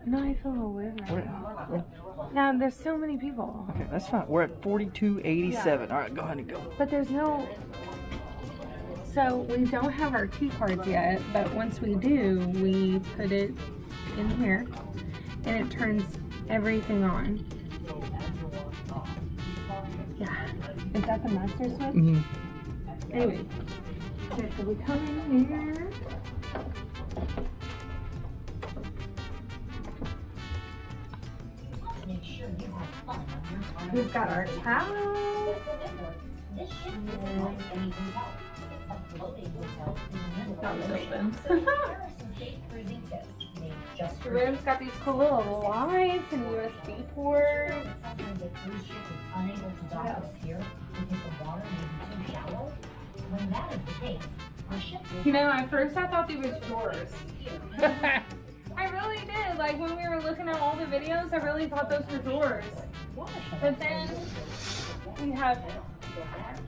No, I feel a little weird right now. Now, there's so many people. Okay, that's fine. We're at 4287. All right, go ahead and go. But there's no... So, we don't have our key cards yet, but once we do, we put it in here, and it turns everything on. Yeah. Is that the master switch? Mm-hmm. Anyway. Okay, so we come in here. We've got our towels. The room's got these cool little lights and USB ports. You know, at first I thought they were drawers. I really did. Like when we were looking at all the videos, I really thought those were doors. But then we have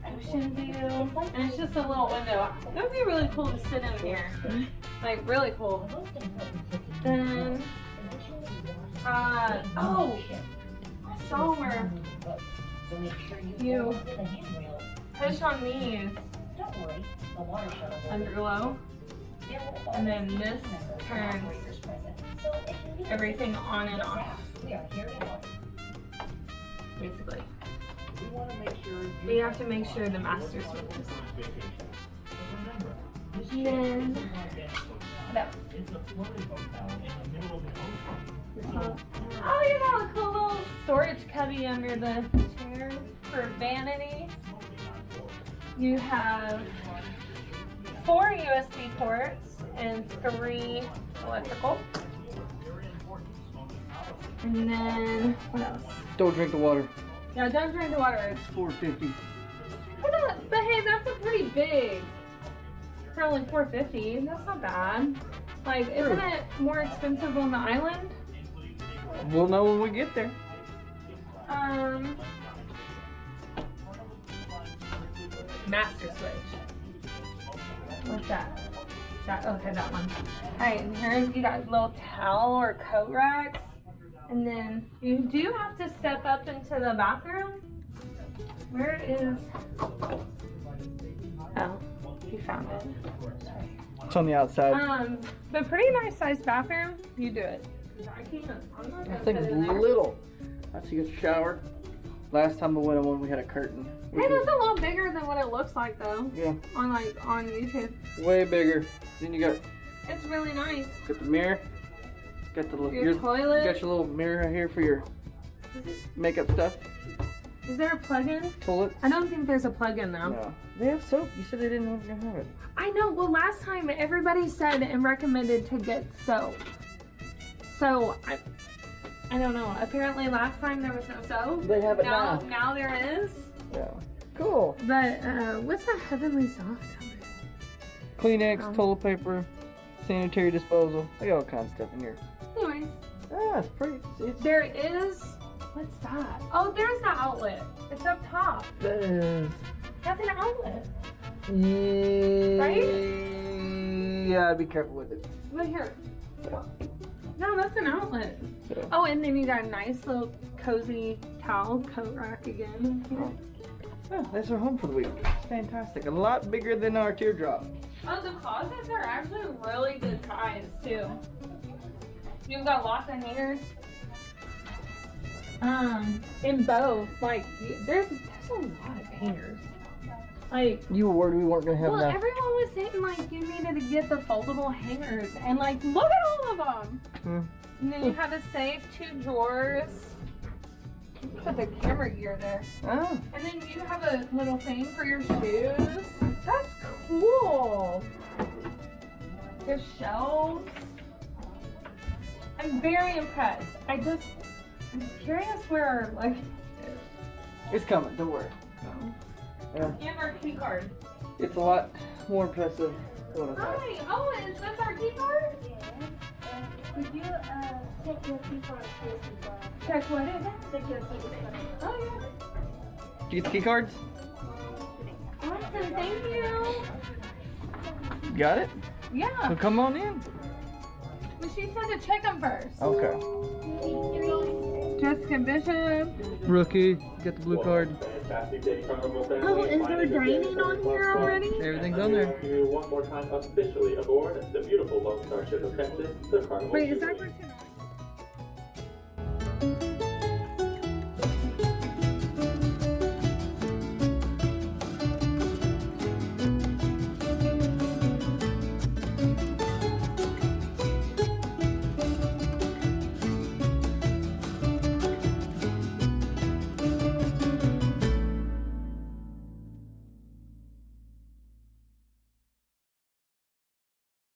ocean view, and it's just a little window. It would be really cool to sit in here. Like really cool. Then, oh, I saw where you push on these under low, and then this turns everything on and off. Basically. We have to make sure the master switch is on. And then, what else? Oh, you have a cool little storage cubby under the chair for vanity. You have 4 USB ports and 3 electrical. And then, what else? Don't drink the water. Yeah, don't drink the water. It's $4.50. But hey, that's a pretty big. For only $4.50, that's not bad. Like, isn't it more expensive on the island? We'll know when we get there. Master switch. What's that? Okay, that one. Alright, and here you got little towel or coat racks. And then you do have to step up into the bathroom. Where is... Oh, he found it. It's on the outside. But pretty nice sized bathroom. You do it. I can't. I'm not I think it's little. I see a shower. Last time I went on one, we had a curtain. Hey, that's a lot bigger than what it looks like, though. Yeah. On YouTube. Way bigger. Then you got. It's really nice. Got the mirror. Got the your toilet. Got your little mirror right here for your makeup stuff. Is there a plug-in? Toilets. I don't think there's a plug-in though. No. They have soap. You said they didn't have it. I know. Well, last time everybody said and recommended to get soap. So I don't know. Apparently last time there was no soap. They have it now. Now there is. Yeah. Cool. But what's that heavenly soft? Kleenex, toilet paper, sanitary disposal. They got all kinds of stuff in here. Anyways. Ah, it's pretty. There is. What's that? Oh, there's the outlet. It's up top. That is. That's an outlet. Yeah. Right? Yeah, be careful with it. Look here. No, that's an outlet. Yeah. Oh, and then you got a nice little cozy towel coat rack again. Yeah, that's our home for the week. It's fantastic. A lot bigger than our teardrop. Oh, the closets are actually really good size too. You've got lots of hangers. In both, like there's a lot of hangers. Like you were worried we weren't gonna have enough. Everyone was saying like you needed to get the foldable hangers, and like look at all of them. And then you have a safe, 2 drawers. Put the camera gear there. Oh. And then you have a little thing for your shoes. That's cool. There's shelves. I'm very impressed. I'm curious where like. It's coming. Don't worry. Yeah. And our key card. It's a lot more impressive than what I thought. Hi. Oh, is this our key card? Could you check your key card? Check what is it? Check your key card. Oh yeah. Did you get the key cards? Awesome. Thank you. Got it? Yeah. So come on in. But she said to check them first. Okay. Jessica Bishop. Rookie, get the blue card. Oh, is there dining on here already? Everything's on there. One more time officially aboard the beautiful Lone Star ship of Texas, the Carnival Wait, is Jubilee. that for tonight?